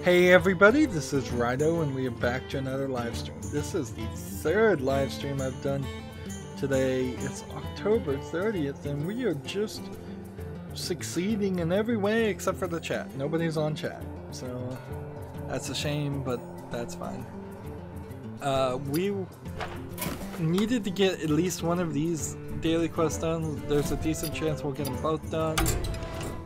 Hey everybody, this is Rydo and we are back to another live stream. This is the third live stream I've done today. It's October 30th and we are just succeeding in every way except for the chat. Nobody's on chat, so that's a shame, but that's fine. We needed to get at least one of these daily quests done. There's a decent chance we'll get them both done.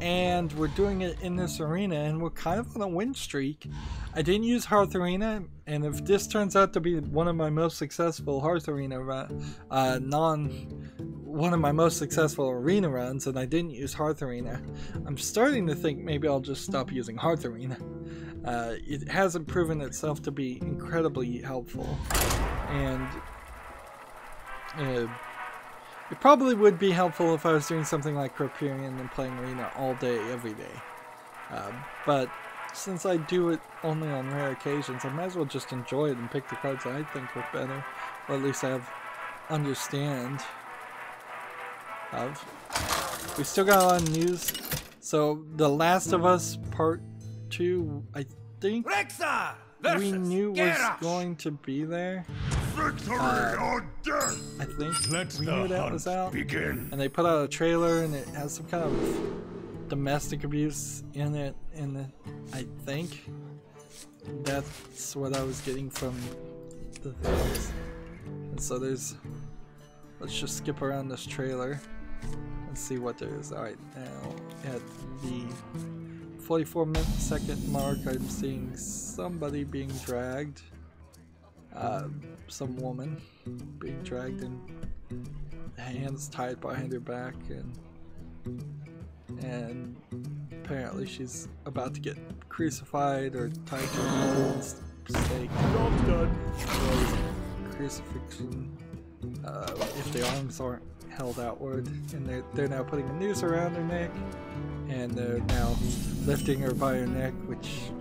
And we're doing it in this arena, and we're kind of on a win streak. I didn't use Hearth Arena, and if this turns out to be one of my most successful Hearth Arena one of my most successful arena runs, and I didn't use Hearth Arena, I'm starting to think maybe I'll just stop using Hearth Arena. It hasn't proven itself to be incredibly helpful, and it probably would be helpful if I was doing something like Cripperian and playing Arena all day, every day. But since I do it only on rare occasions, I might as well just enjoy it and pick the cards that I think work better. Or at least I have understand of. We still got a lot of news. So, The Last of Us Part 2, I think we knew was going to be there. I think we knew that was out, and they put out a trailer, and it has some kind of domestic abuse in it. I think that's what I was getting from the things. And so let's just skip around this trailer and see what there is. All right, now at the 44-second mark, I'm seeing somebody being dragged. Some woman being dragged and hands tied behind her back, and apparently she's about to get crucified or tied to a stake. Crucifixion. If the arms aren't held outward, and they're now putting a noose around her neck, and they're now lifting her by her neck, which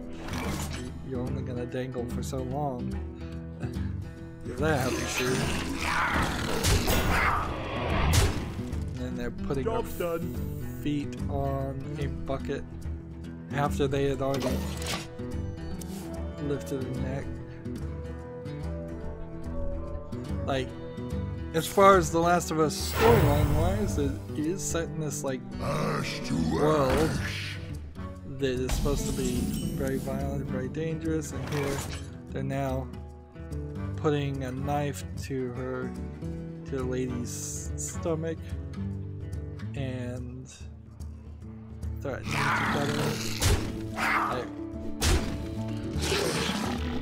you're only gonna dangle for so long. If that happens to you. And then they're putting her feet on a bucket after they had already lifted her neck. Like, as far as The Last of Us storyline wise, it is set in this like world that is supposed to be very violent, very dangerous, and here they're now putting a knife to the lady's stomach and threatening to cut her. I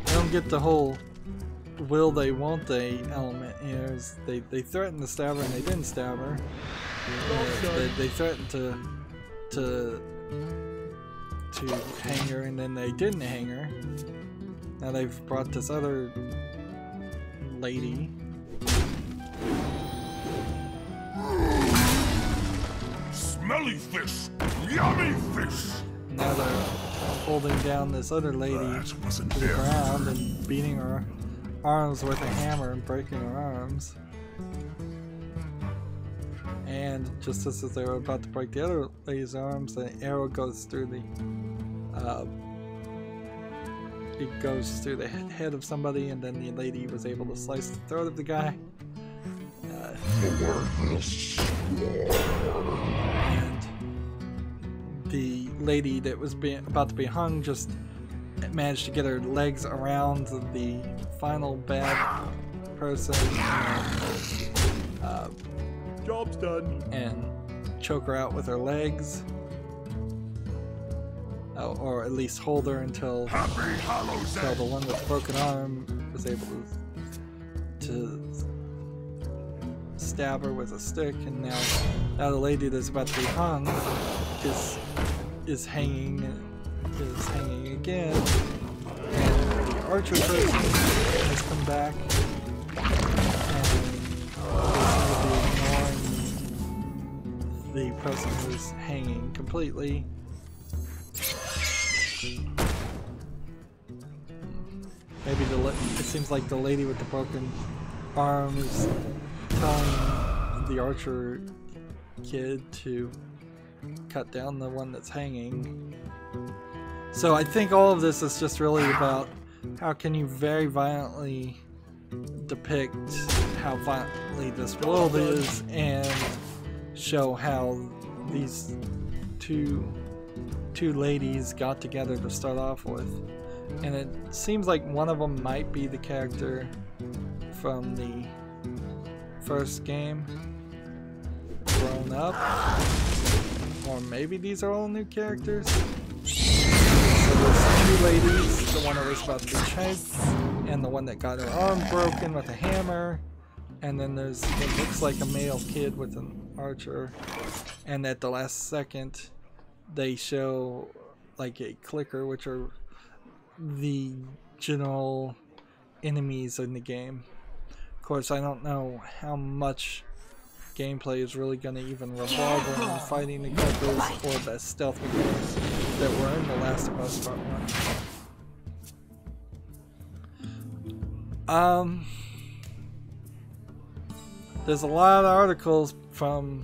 don't get the whole will they won't they element here. Is they threatened to stab her and they didn't stab her. They threatened to hang her and then they didn't hang her. Now they've brought this other lady. Smelly fish! Yummy fish! Now they're holding down this other lady to the ground and beating her arms with a hammer and breaking her arms. And just as they were about to break the other lady's arms, an arrow goes through it goes through the head of somebody, and then the lady was able to slice the throat of the guy. And the lady that was about to be hung just managed to get her legs around the final bad person and, job's done. And choke her out with her legs. Or at least hold her until the one with the broken arm was able to stab her with a stick, and now the lady that's about to be hung is hanging again, and the archer person has come back and is ignoring the person who's hanging completely. Maybe it seems like the lady with the broken arm is telling the archer kid to cut down the one that's hanging. So I think all of this is just really about how can you very violently depict how violently this world is and show how these two ladies got together to start off with. And it seems like one of them might be the character from the first game grown up, or maybe these are all new characters. So there's two ladies, the one that was about to be chased and the one that got her arm broken with a hammer, and then there's what looks like a male kid with an archer, and at the last second they show like a clicker, which are the general enemies in the game. Of course, I don't know how much gameplay is really going to even revolve around fighting the clickers or the stealth mechanics that were in The Last of Us Part 1. There's a lot of articles from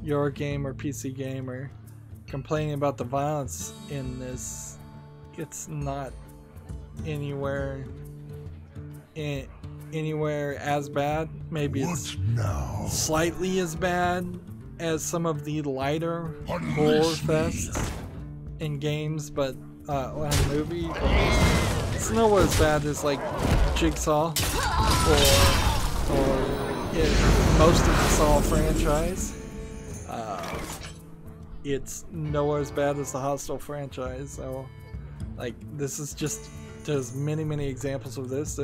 Eurogamer, PC Gamer, complaining about the violence in this. It's not anywhere as bad. Maybe it's slightly as bad as some of the lighter horror fests in games, but or in movies. It's nowhere as bad as like Jigsaw or most of the Saw franchise. It's nowhere as bad as the Hostel franchise. So, like, this is just. There's many examples of this.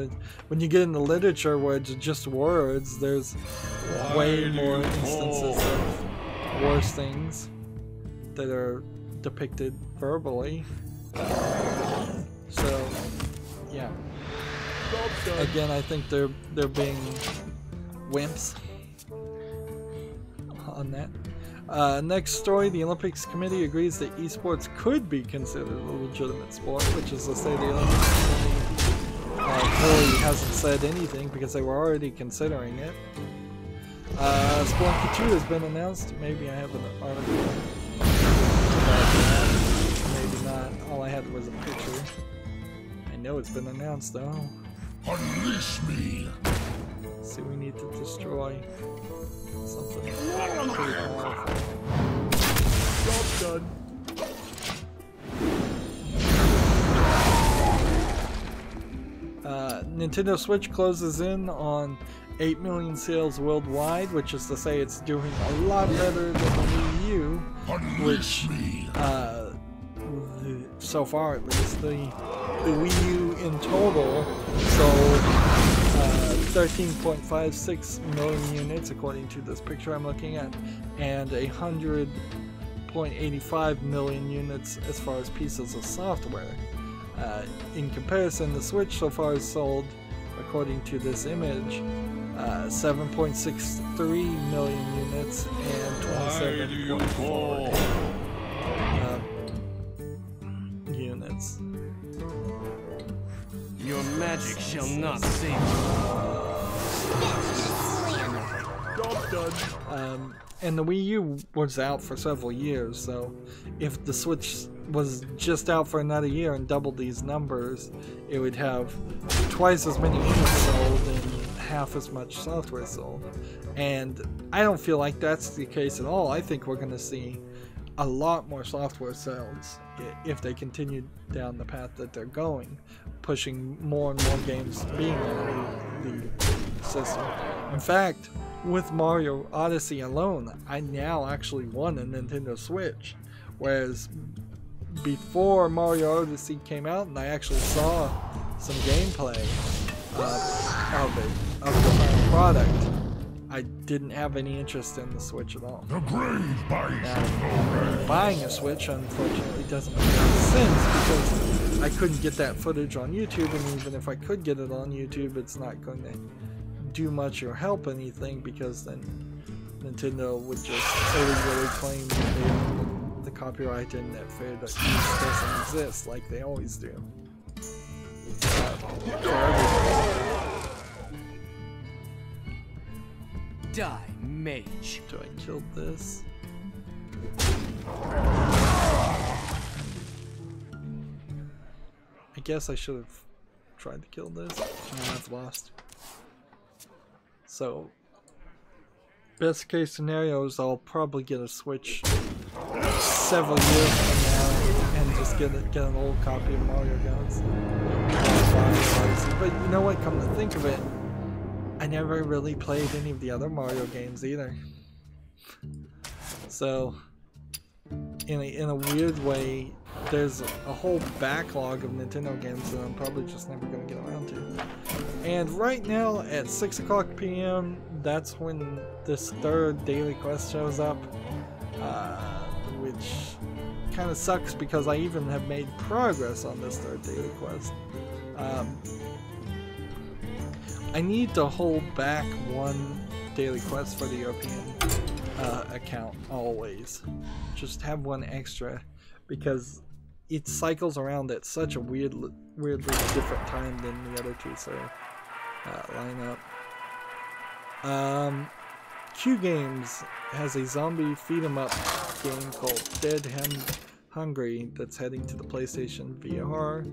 When you get into literature where it's just words, there's way more instances of worse things that are depicted verbally. So, yeah. Again, I think they're being wimps on that. Next story, the Olympics Committee agrees that esports could be considered a legitimate sport, which is to say the Olympics Committee really hasn't said anything because they were already considering it. Spelunky 2 has been announced. Maybe I have an article. Maybe not. All I had was a picture. I know it's been announced though. Unleash me! See, we need to destroy something pretty powerful. Job done. Nintendo Switch closes in on 8 million sales worldwide, which is to say it's doing a lot better than the Wii U, which, so far at least, the Wii U in total sold 13.56 million units according to this picture I'm looking at, and 100.85 million units as far as pieces of software. In comparison, the Switch so far has sold, according to this image, 7.63 million units and 27.4 units. Your magic shall not save you. Job done. And the Wii U was out for several years, so if the Switch was just out for another year and doubled these numbers, it would have twice as many units sold and half as much software sold. And I don't feel like that's the case at all. I think we're going to see a lot more software sales if they continue down the path that they're going, pushing more and more games being on the system. In fact, with Mario Odyssey alone, I now actually won a Nintendo Switch, whereas before Mario Odyssey came out and I actually saw some gameplay of the final product, I didn't have any interest in the Switch at all. The grave bites. Now, buying a Switch unfortunately doesn't make any sense because I couldn't get that footage on YouTube, and even if I could get it on YouTube, it's not going to do much or help anything because then Nintendo would just illegally claim that they own the copyright and that fair use doesn't exist like they always do. Die, mage. Do I kill this? I guess I should have tried to kill this. No, I've lost. So, best case scenario is I'll probably get a Switch several years from now and just get an old copy of Mario Guns. But you know what? Come to think of it, I never really played any of the other Mario games either. So, in a weird way, there's a whole backlog of Nintendo games that I'm probably just never going to get around to. And right now at 6 o'clock p.m., that's when this third daily quest shows up, which kind of sucks because I even have made progress on this third daily quest. I need to hold back one daily quest for the European account always. Just have one extra because it cycles around at such a weirdly different time than the other two, so line up. Q Games has a zombie feed 'em up game called Dead Hungry that's heading to the PlayStation VR.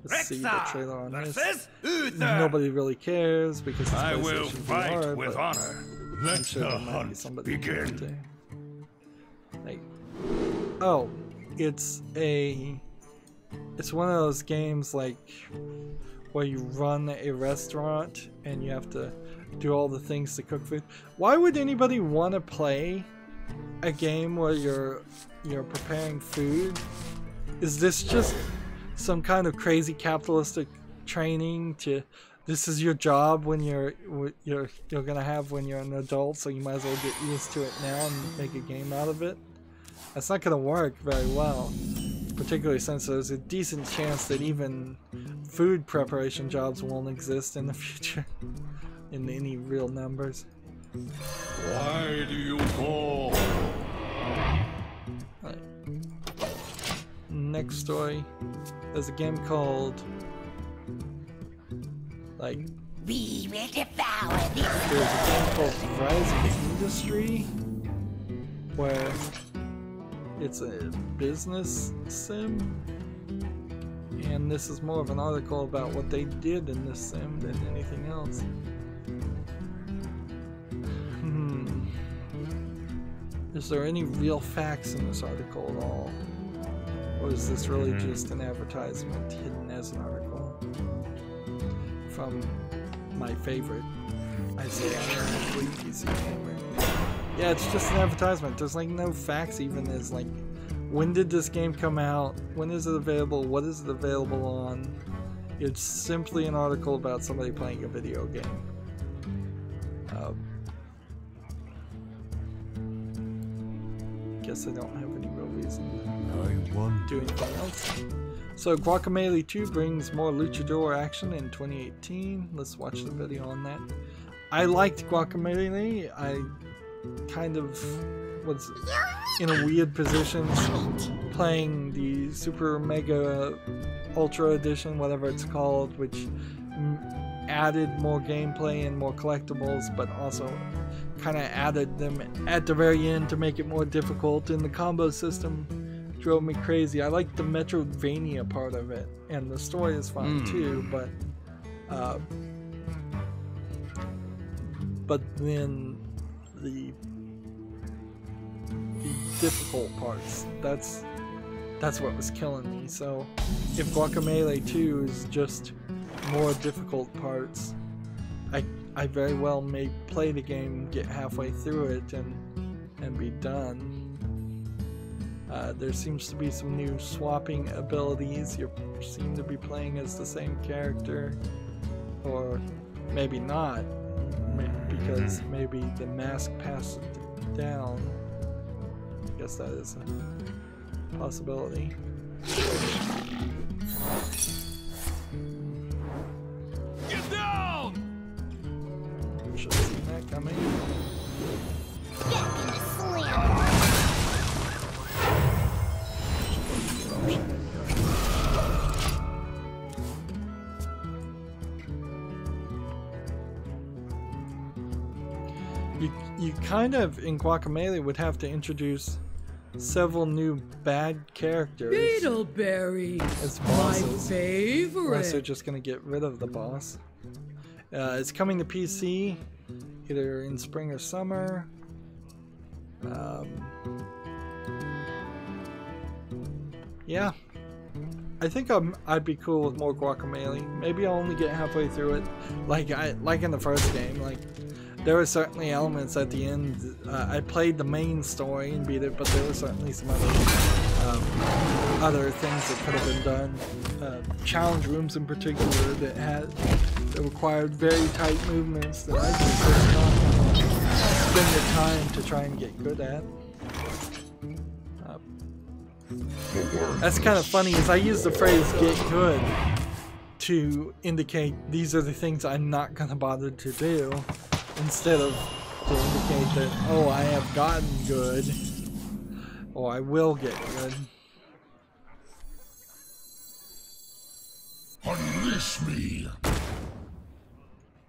Let's see the trailer on this. Nobody really cares because it's PlayStation will fight VR, with but honor. I'm Let sure the there might be hunt somebody begin. like, oh, it's one of those games like where you run a restaurant and you have to do all the things to cook food. Why would anybody want to play a game where you're preparing food? Is this just some kind of crazy capitalistic training to this is your job when you're gonna have when you're an adult, so you might as well get used to it now and make a game out of it? That's not gonna work very well, particularly since there's a decent chance that even food preparation jobs won't exist in the future in any real numbers. Why do you call? Right. Next story, there's a game called We will devour this. there's a game called Rising Industry where it's a business sim, and this is more of an article about what they did in this sim than anything else. Is there any real facts in this article at all? Or is this really just an advertisement hidden as an article? From my favorite, I say I'm a PC gamer. Yeah, it's just an advertisement. There's like no facts even as like, when did this game come out? When is it available? What is it available on? It's simply an article about somebody playing a video game. Guess I don't have any real reason to do anything else. So Guacamelee 2 brings more luchador action in 2018. Let's watch the video on that. I liked Guacamelee. I kind of was in a weird position playing the Super Mega Ultra Edition, whatever it's called, which added more gameplay and more collectibles, but also kind of added them at the very end to make it more difficult, and the combo system drove me crazy. I like the Metroidvania part of it, and the story is fun too, but then the difficult parts, that's what was killing me. So if Guacamelee 2 is just more difficult parts, I very well may play the game, get halfway through it, and be done. There seems to be some new swapping abilities. You seem to be playing as the same character, or maybe not, because maybe the mask passed down. I guess that is a possibility. Get down! Should have seen that coming. Get in the slam. You kind of, in Guacamelee, would have to introduce several new bad characters Beetleberry, as my bosses. Unless they're favorite. just gonna get rid of the boss. It's coming to PC either in spring or summer. Yeah, I think I'd be cool with more guacamole. Maybe I'll only get halfway through it, like in the first game. Like there were certainly elements at the end. I played the main story and beat it, but there were certainly some other things that could have been done. Challenge rooms in particular that required very tight movements that I just was not spend the time to try and get good at. That's kind of funny, is I use the phrase "get good" to indicate these are the things I'm not gonna bother to do, instead of to indicate that, oh, I have gotten good, or I will get good. Unleash me.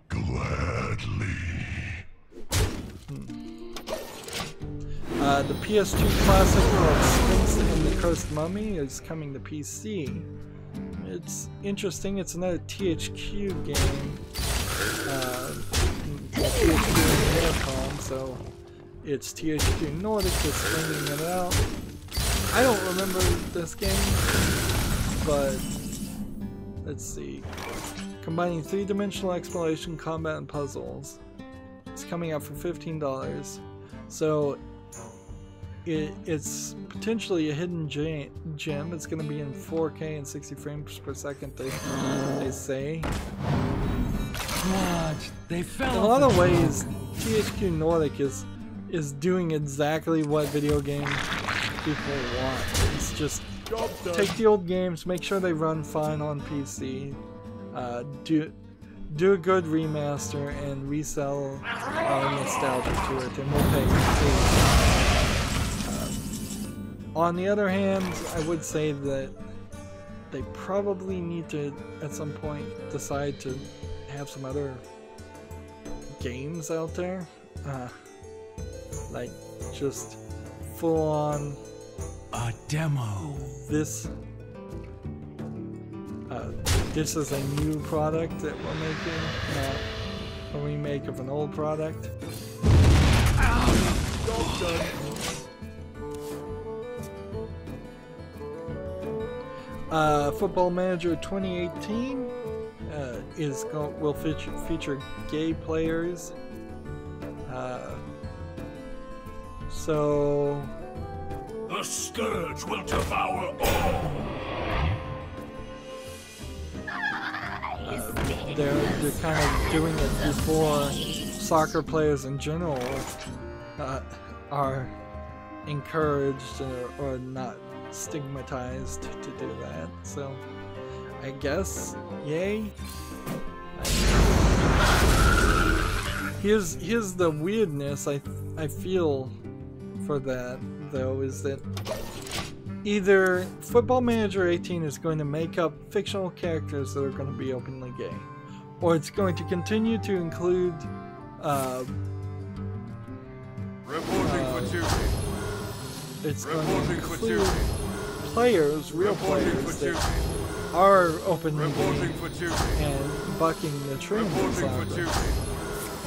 Gladly. The PS2 classic called Sphinx and the Cursed Mummy is coming to PC. It's interesting, it's another THQ game. THQ and Aircom, so it's THQ Nordic that's bringing it out. I don't remember this game, but let's see. Combining 3-dimensional exploration, combat, and puzzles. It's coming out for $15. So it's potentially a hidden gem. It's going to be in 4K and 60 frames per second, they say. What? They fell. In a lot of ways, THQ Nordic is doing exactly what video game people want. It's just take the old games, make sure they run fine on PC, do a good remaster, and resell our nostalgia to it, and we'll pay. On the other hand, I would say that they probably need to, at some point, decide to have some other games out there, like just full on A demo. this is a new product that we're making, not a remake of an old product. Football Manager 2018 will feature gay players. So The scourge will devour all. they're kind of doing it before soccer players in general are encouraged or not stigmatized to do that. So I guess yay. Here's the weirdness I feel for that though, is that either Football Manager 18 is going to make up fictional characters that are going to be openly gay, or it's going to continue to include it's going to include players, real players that are openly gay and bucking the trend in soccer.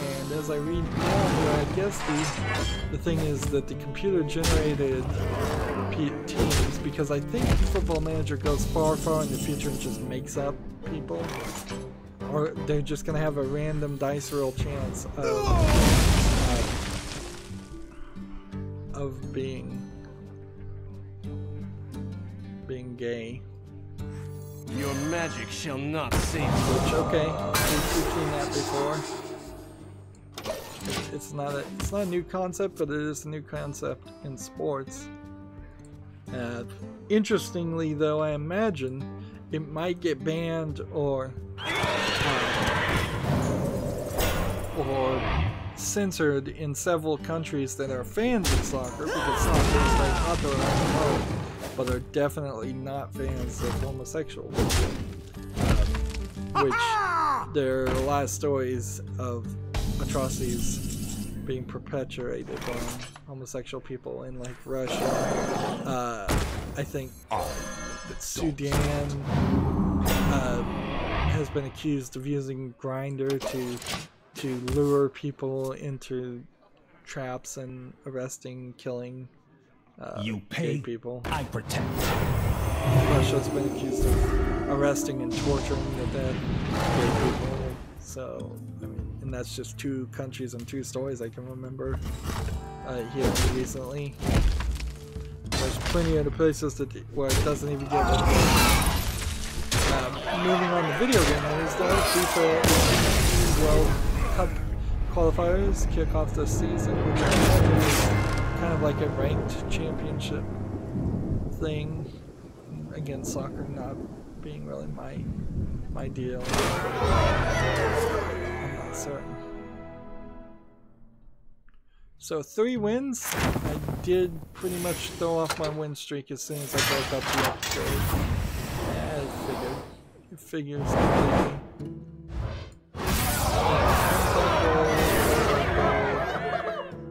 And as I read down here, I guess the thing is that the computer generated teams, because I think Football Manager goes far in the future and just makes up people, or they're just gonna have a random dice roll chance of being gay. Your magic shall not save me. Which, okay, we've seen that before. It's not a new concept, but it is a new concept in sports. Interestingly, though, I imagine it might get banned or censored in several countries that are fans of soccer, because soccer is very popular around the world, but are definitely not fans of homosexual people. Which there are a lot of stories of atrocities being perpetuated on homosexual people in like Russia. I think Sudan has been accused of using Grindr to lure people into traps and arresting, killing You gay pay, people. I protect. Russia's been accused of arresting and torturing the dead gay people. So, I mean, and that's just 2 countries and 2 stories I can remember here recently. There's plenty of other places where it doesn't even get better. Moving on to video game news though, FIFA World Cup qualifiers kick off this season, which is kind of like a ranked championship thing. Again, soccer not being really my deal. I'm not certain. So 3 wins. I did pretty much throw off my win streak as soon as I broke up the episode. Yeah, I figured. It figures completely.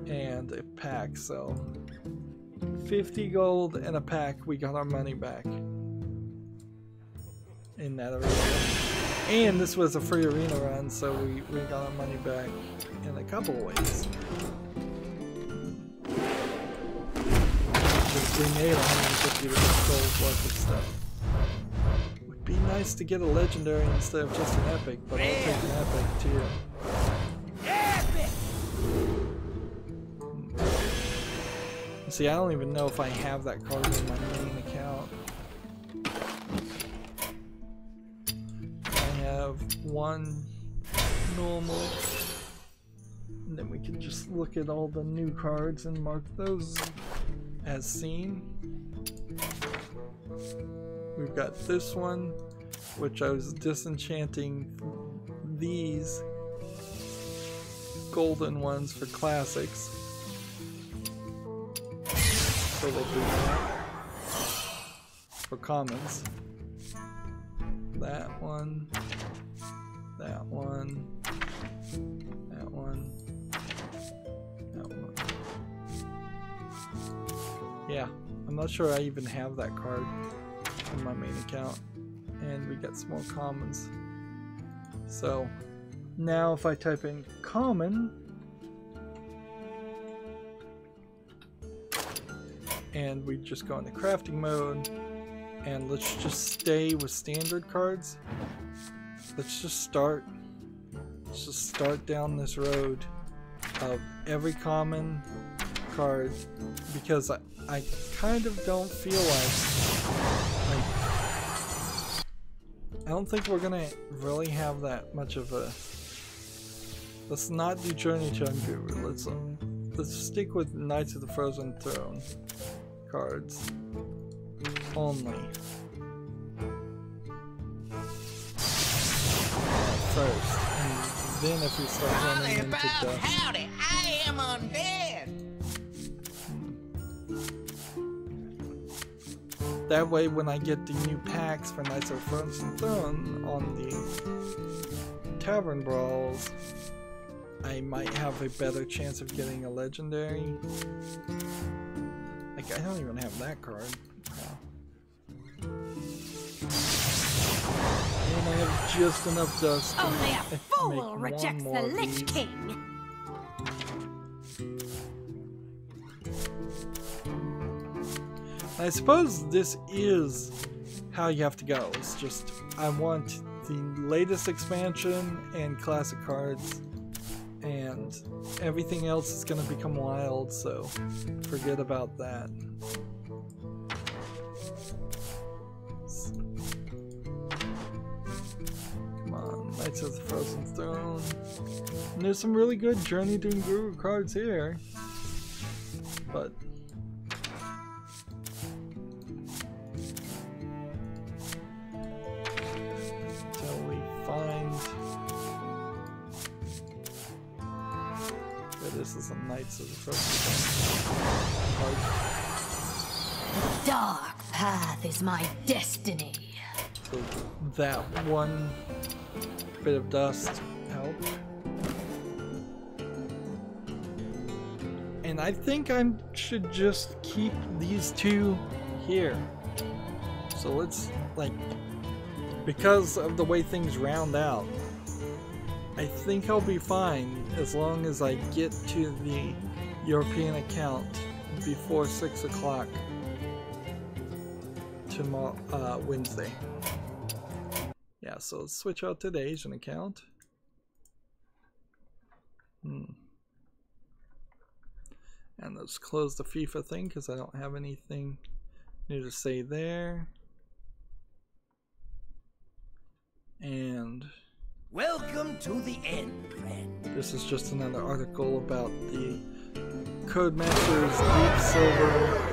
And a pack, so 50 gold and a pack, we got our money back in that arena. And this was a free arena run, so we got our money back in a couple of ways. We made 150 gold worth of stuff. Would be nice to get a legendary instead of just an epic, but I'll take an epic too. See, I don't even know if I have that card in my main account. I have 1 normal, and then we can just look at all the new cards and mark those as seen. We've got this one, which I was disenchanting these golden ones for classics. So we'll do that for commons. That one, that one, that one, that one. Yeah, I'm not sure I even have that card in my main account. And we got some more commons. So now if I type in common, and we just go into crafting mode, and let's just stay with standard cards. Let's just start down this road of every common card, because I kind of don't feel like I don't think we're gonna really have that much of a. Let's not do Journey to Unguru. Let's stick with Knights of the Frozen Throne cards only. First, and then if we start running into dust. Howdy, I am undead. That way, when I get the new packs for Knights of the Frozen Throne on the Tavern Brawls, I might have a better chance of getting a legendary. Like, I don't even have that card. And I have just enough dust. Only a fool rejects the Lich King. I suppose this is how you have to go. It's just, I want the latest expansion and classic cards, and everything else is going to become wild, so forget about that. Come on, Knights of the Frozen Throne. And there's some really good Journey to Unguru cards here, but this is a Knights of the Frozen card. The dark path is my destiny. So that one bit of dust helped. And I think I should just keep these two here. So let's, like, because of the way things round out, I think I'll be fine as long as I get to the European account before 6 o'clock tomorrow, Wednesday. Yeah, so let's switch out to the Asian account. And let's close the FIFA thing because I don't have anything new to say there. And Welcome to the end, friend. this is just another article about the Codemasters Deep Silver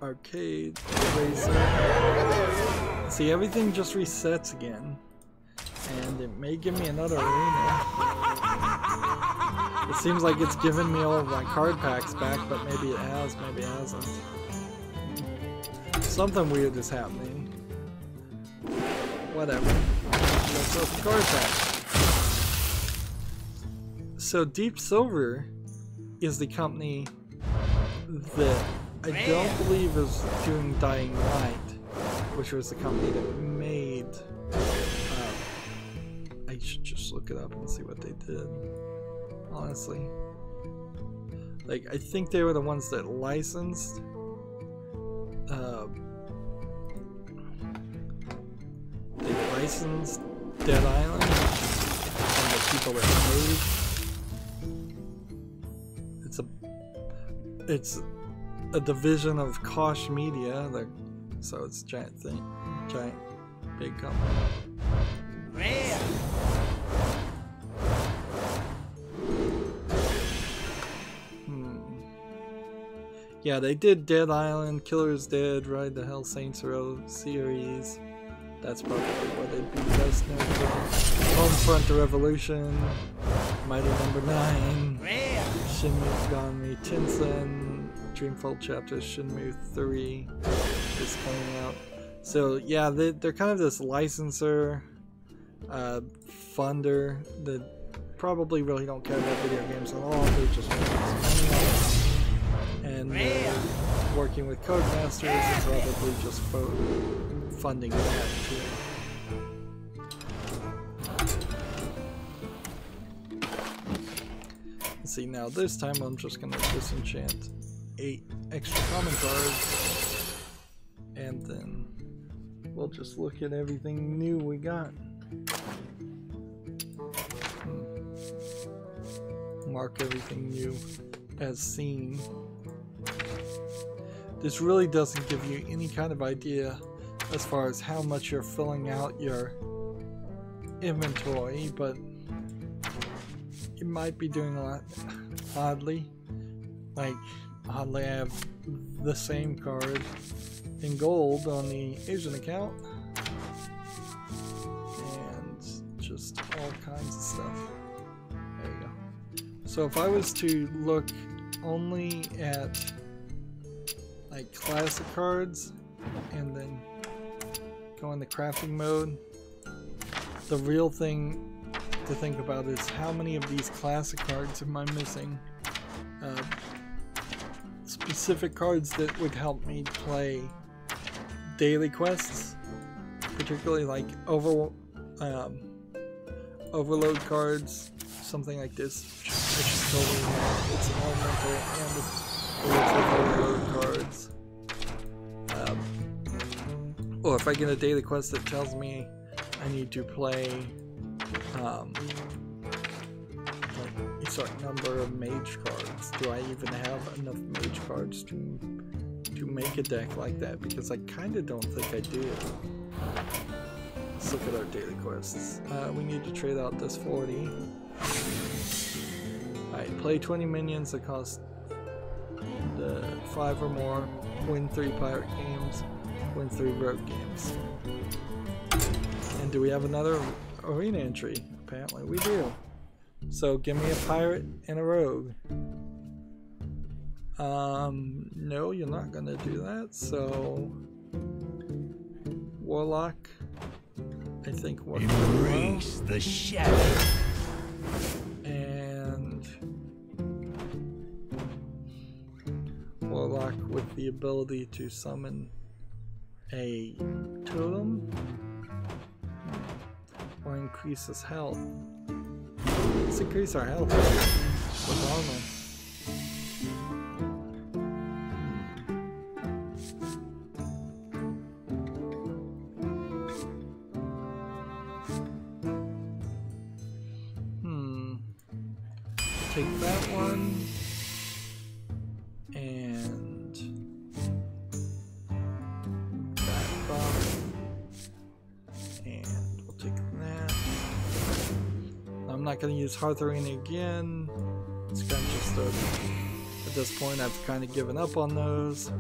arcade racer. See, everything just resets again, and it may give me another arena. It seems like it's given me all of my card packs back, but maybe it has, maybe it hasn't. Something weird is happening. Whatever. Let's open the card pack. So Deep Silver is the company that I don't believe is doing Dying Light, which was the company that made... I should just look it up and see what they did. Honestly. Like, I think they were the ones that licensed they licensed Dead Island and the people that made it's a division of Koch Media, so it's a giant thing, giant big company. Yeah, they did Dead Island, Killer's Dead, Ride the Hell Saints Row series. That's probably what they'd be best known for. Homefront to Revolution, Mighty Number 9, Shenmue Gonmi Tensen, Dreamfall Chapters Shenmue 3 is coming out. So yeah, they're kind of this licensor, funder that probably really don't care about video games at all. They just want to make some money on it. And working with Codemasters and probably just funding that too. Let's see, now this time I'm just gonna disenchant 8 extra common cards, and then we'll just look at everything new we got. Mark everything new as seen. This really doesn't give you any kind of idea as far as how much you're filling out your inventory, but you might be doing a lot. Oddly, I have the same card in gold on the Asian account, and just all kinds of stuff. There you go. So if I was to look only at like classic cards and then go into crafting mode, the real thing to think about is how many of these classic cards am I missing? Specific cards that would help me play daily quests, particularly like overload cards, something like this, which is totally it's an elemental and it's with overload cards. Or if I get a daily quest that tells me I need to play like a certain number of mage cards, do I even have enough mage cards to make a deck like that? Because I kind of don't think I do. Let's look at our daily quests. We need to trade out this 40. Alright, play 20 minions that cost the 5 or more, win 3 pirate games, win 3 rogue games. And do we have another arena entry? Apparently we do. So give me a pirate and a rogue. No, you're not gonna do that, so Warlock, I think works Embrace the shadow. And the ability to summon a totem or increase his health. Let's increase our health with armor. Take that one and that buff, and we'll take that. I'm not going to use Hearth Arena again. It's kind of just at this point I've kind of given up on those.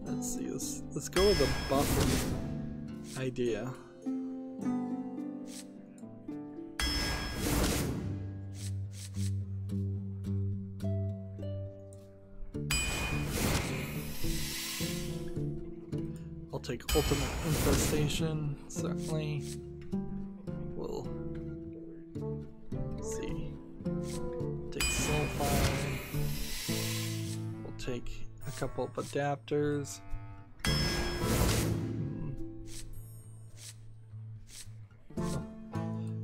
Let's see, let's go with a buffing idea. I'll take Ultimate Infestation, certainly. We'll see. Take Soulfire. We'll take a couple of adapters.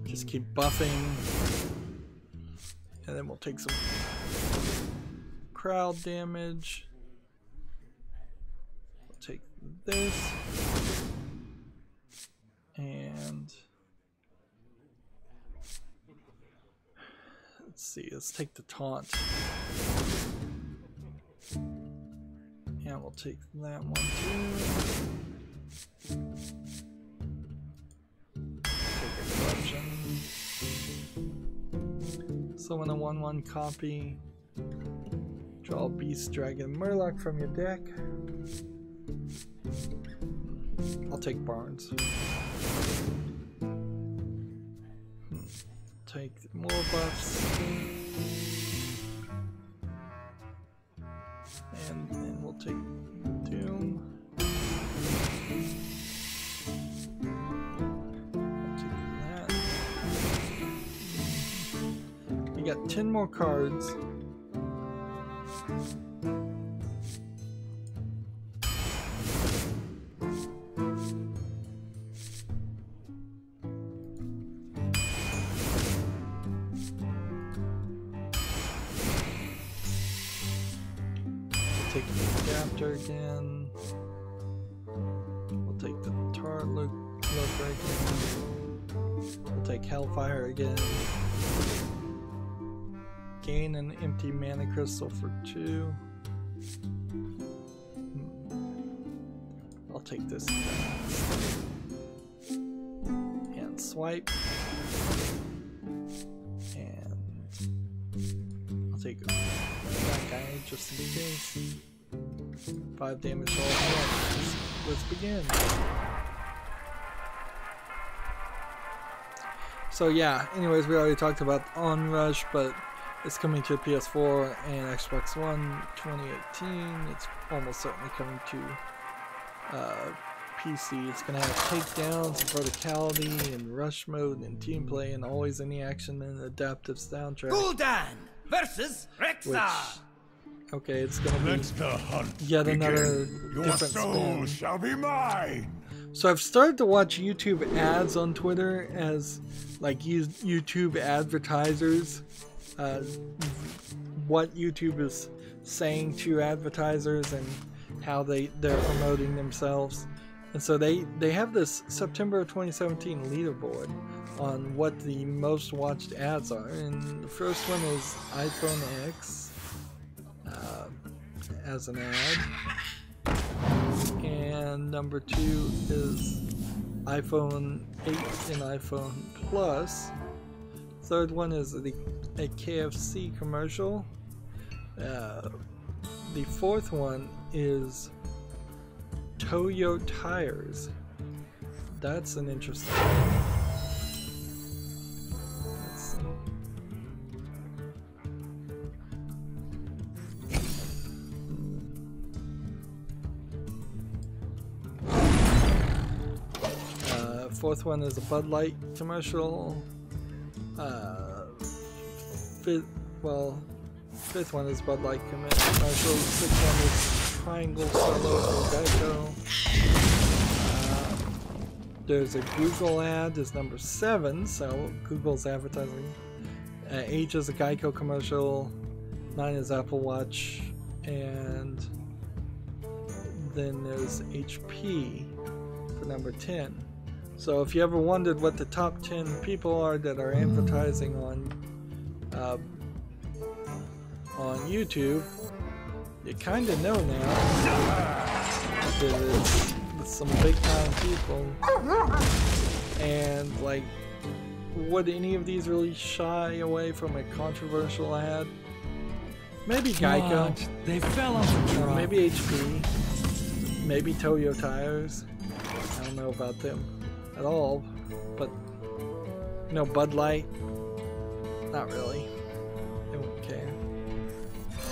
Just keep buffing, and then we'll take some crowd damage. We'll take this, and let's see, let's take the taunt. Yeah, we'll take that one too. Take a corruption. Summon a 1/1 copy. Draw Beast, Dragon, Murloc from your deck. I'll take Barnes. Take more buffs. And then we'll take Doom. I'll take that. We got 10 more cards. Take the adapter again. We'll take the Tart Look again. We'll take Hellfire again. Gain an empty mana crystal for 2. I'll take this and swipe. And I'll take that guy just in case. 5 damage all at once. Let's begin. So yeah, anyways, we already talked about Onrush, but it's coming to PS4 and Xbox One 2018. It's almost certainly coming to PC. It's going to have takedowns, verticality, and rush mode, and team play, and always any action and adaptive soundtrack. Gul'dan versus Rexxar. Okay, it's gonna be Let the hunt yet another begin. Your different soul spin. shall be mine. So I've started to watch YouTube ads on Twitter as like YouTube advertisers. What YouTube is saying to advertisers and how they're promoting themselves. And so they have this September 2017 leaderboard on what the most watched ads are. And the first one is iPhone X. As an ad, and number 2 is iPhone 8 and iPhone Plus. Third one is a KFC commercial. The fourth one is Toyo tires. That's an interesting one. Let's see. Fourth one is a Bud Light commercial. Fifth one is Bud Light commercial. Sixth one is Triangle Solo for Geico. There's a Google ad is number 7, so Google's advertising. 8 is a Geico commercial. 9 is Apple Watch, and then there's HP for number 10. So if you ever wondered what the top 10 people are that are advertising on YouTube, you kind of know now that it's some big time people. And like, would any of these really shy away from a controversial ad? Maybe Geico. What? They fell off the truck. Maybe HP. Maybe Toyo Tires. I don't know about them at all, but no, Bud Light. Not really. They won't care.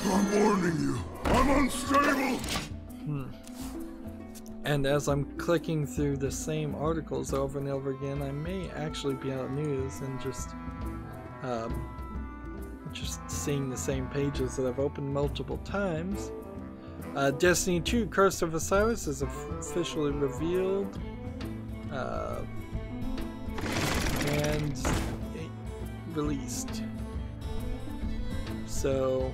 I'm warning you. I'm unstable. And as I'm clicking through the same articles over and over again, I may actually be out of news and just seeing the same pages that I've opened multiple times. Destiny 2 Curse of Osiris is officially revealed and released. So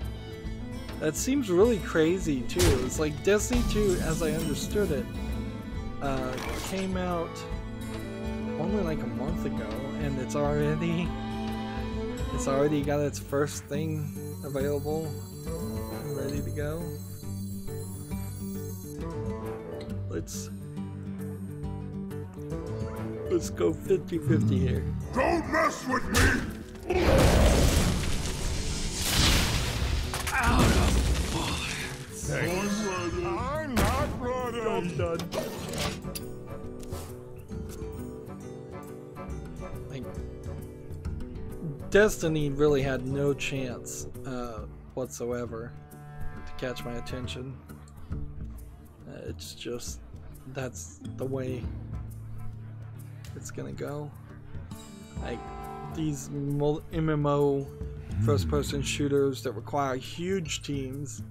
that seems really crazy too. It's like Destiny 2, as I understood it, came out only like a month ago, and it's already got its first thing available and ready to go. Let's go 50-50 here. Don't mess with me. I'm not ready. I'm done. Like, Destiny really had no chance whatsoever to catch my attention. It's just, that's the way it's gonna go. Like, these MMO first-person shooters that require huge teams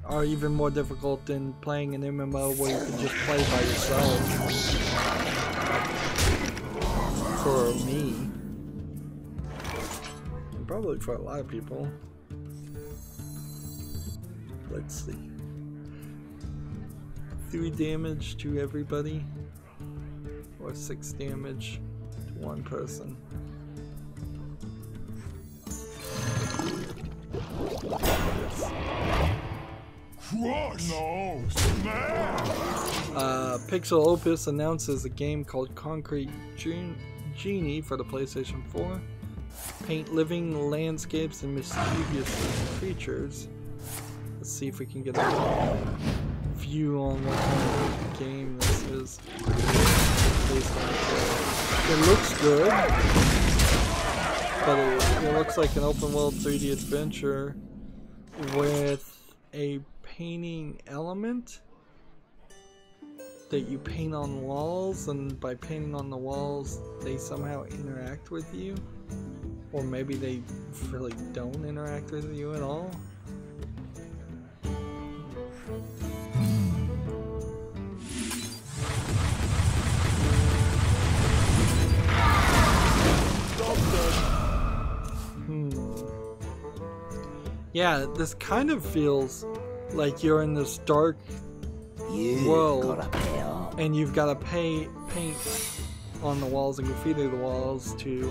are even more difficult than playing an MMO where you can just play by yourself. For me. And probably for a lot of people. Let's see. 3 damage to everybody. Or 6 damage to one person. Crush! No! Smash! Pixel Opus announces a game called Concrete Genie for the PlayStation 4. Paint living landscapes and mischievous creatures. Let's see if we can get a view on what kind of game this is. Based on it looks good, but it looks like an open world 3D adventure with a painting element that you paint on walls, and by painting on the walls they somehow interact with you, or maybe they really don't interact with you at all. Yeah, this kind of feels like you're in this dark world and you've got to paint on the walls and graffiti the walls to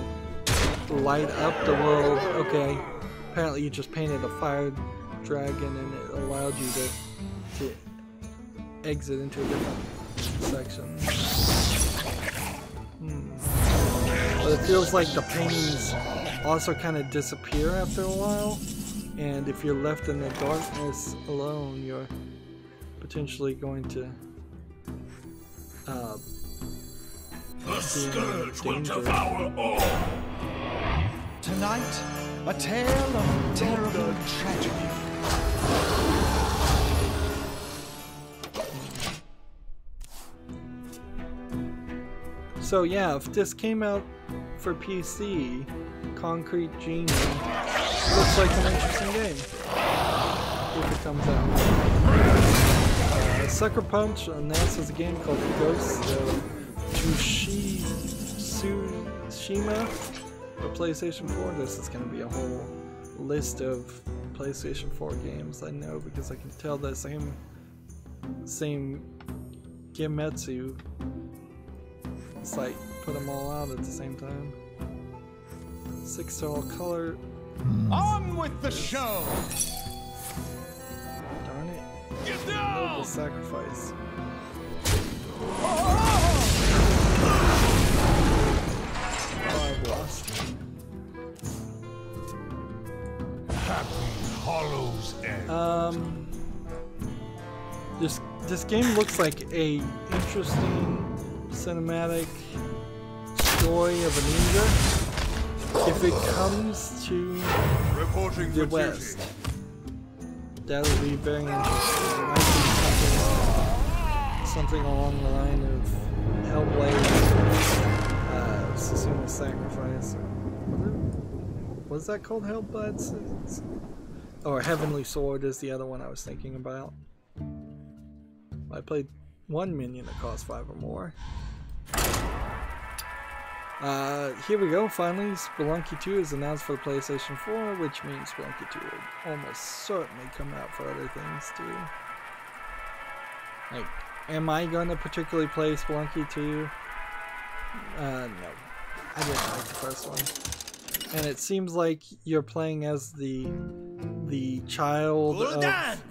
light up the world. Okay, apparently you just painted a fire dragon and it allowed you to exit into a different section. But it feels like the paintings also kind of disappear after a while. And if you're left in the darkness alone, you're potentially going to the scourge will devour all. Tonight, a tale of terrible tragedy. So yeah, if this came out for PC, Concrete Genie looks like an interesting game. If it comes out. Sucker Punch announces a game called Ghost of Tsushima for PlayStation 4. This is going to be a whole list of PlayStation 4 games. I know because I can tell the same Gemetsu site put them all out at the same time. 6-star color. On with the show! Darn it. Get down! Noble sacrifice. Oh, I've lost. Happy Hollow's End. This game looks like a interesting cinematic story of a ninja. If it comes to Reporting the for West, duty. that'll be very interesting. It might be something along the line of Hellblade, Tsushima Sacrifice. Was that called Hellblade? Or Heavenly Sword is the other one I was thinking about. I played one minion that cost 5 or more. Here we go, finally, Spelunky 2 is announced for the PlayStation 4, which means Spelunky 2 will almost certainly come out for other things too. Like, am I gonna particularly play Spelunky 2? No. I didn't like the first one. And it seems like you're playing as the child of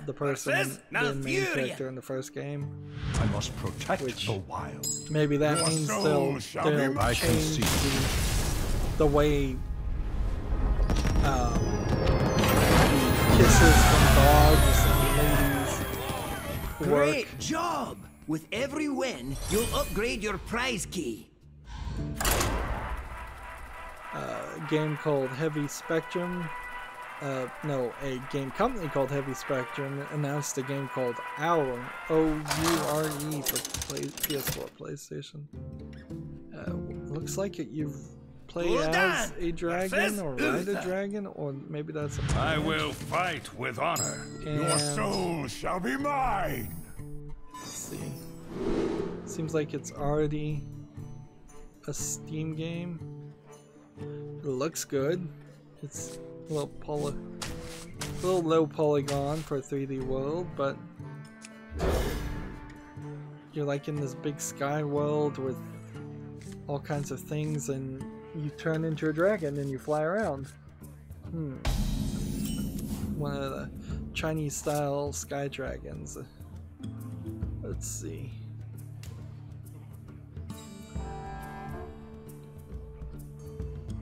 the person, the main character in the first game. I must protect Which the wild. maybe that Your means soul they'll shall be mine. change the way the kisses from dogs and ladies work. Great job! With every win, you'll upgrade your prize key. A game called Heavy Spectrum. No, a game company called Heavy Spectrum announced a game called Oure, O-U-R-E for PS4, PlayStation. Looks like you play as a dragon or ride a dragon, or maybe that's a I will fight with honor. And Your soul shall be mine. let's see. Seems like it's already a Steam game. It looks good. It's a little low polygon for a 3D world, but you're like in this big sky world with all kinds of things, and you turn into a dragon and you fly around. One of the Chinese style sky dragons. Let's see.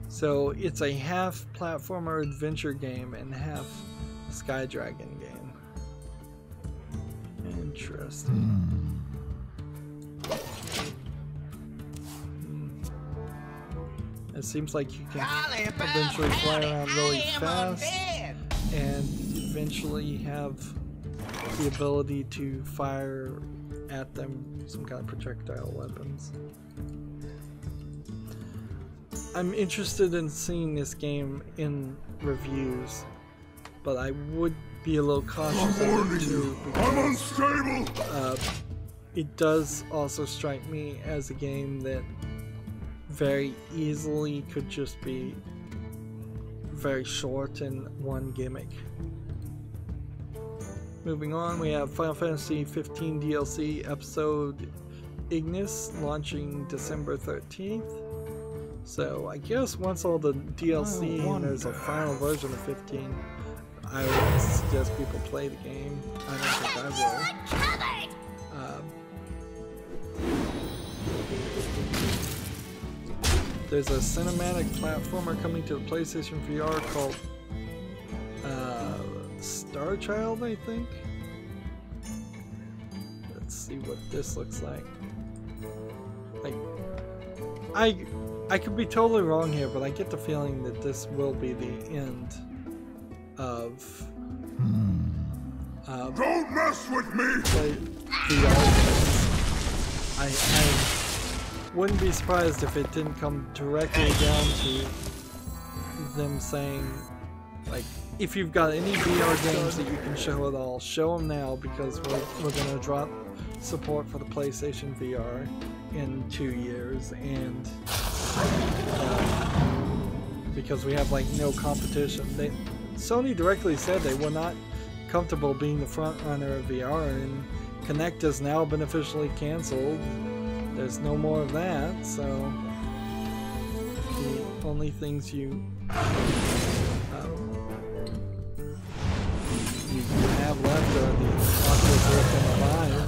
So it's a half platformer adventure game and half Sky Dragon game. Interesting. It seems like you can eventually fly around really fast and eventually have the ability to fire at them some kind of projectile weapons. I'm interested in seeing this game in reviews, but I would be a little cautious of it too, I'm because unstable. it does also strike me as a game that very easily could just be very short and one gimmick. Moving on, we have Final Fantasy 15 DLC episode Ignis launching December 13th. So I guess once all the DLC and there's a final version of 15, I would suggest people play the game. I don't think I will. There's a cinematic platformer coming to the PlayStation VR called Star Child, I think. Let's see what this looks like. I could be totally wrong here, but I get the feeling that this will be the end of Don't mess with me. VR. wouldn't be surprised if it didn't come directly down to them saying, like, if you've got any VR games that you can show at all, show them now, because we're going to drop support for the PlayStation VR in 2 years, and because we have like no competition. Sony directly said they were not comfortable being the front runner of VR, and Kinect has now been officially canceled. There's no more of that, so the only things you have left are the Oculus Rift and the Vive.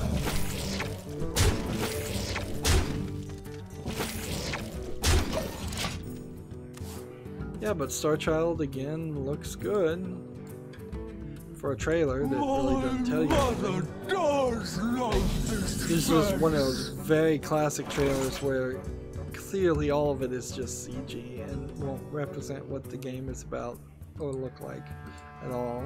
Yeah, but Star Child again looks good for a trailer that really doesn't tell you anything. This is one of those very classic trailers where clearly all of it is just CG and won't represent what the game is about or look like at all.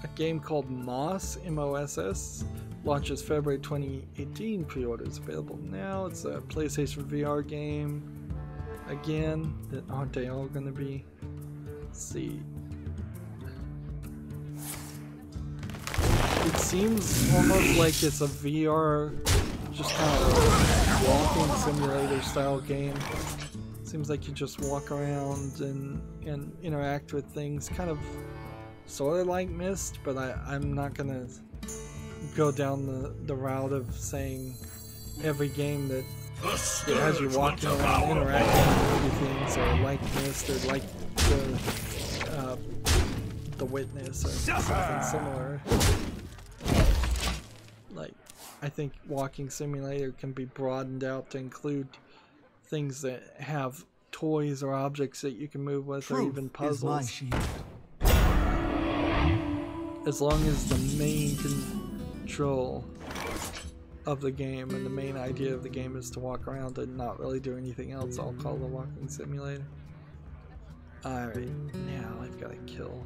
A game called Moss, M-O-S-S, launches February 2018. Pre-orders available now. It's a PlayStation VR game. Again, aren't they all going to be? Let's see. It seems almost like it's a VR, just kind of a walking simulator style game. Seems like you just walk around and interact with things, kind of sort of like Myst, but I'm not gonna go down the route of saying every game that has you walking around interacting with things or like Myst or like the Witness or something similar. Like, I think Walking Simulator can be broadened out to include things that have toys or objects that you can move with, or even puzzles. As long as the main control of the game and the main idea of the game is to walk around and not really do anything else, I'll call the Walking Simulator. Alright, now I've got to kill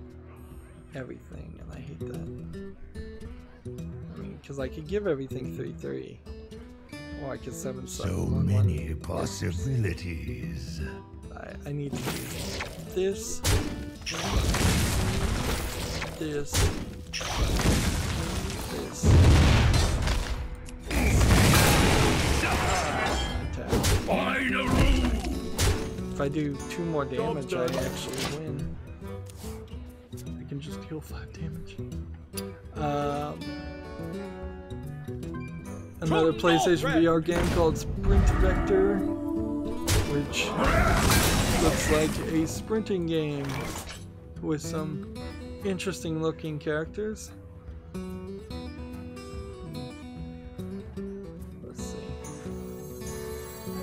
everything, and I hate that. I mean, because I could give everything 3-3. Or I could 7-7. So many possibilities. I need to do this, this, this. Attack. If I do 2 more damage, I actually win. I can just deal 5 damage. Another PlayStation VR game called Sprint Vector, which looks like a sprinting game with some interesting looking characters. Let's see.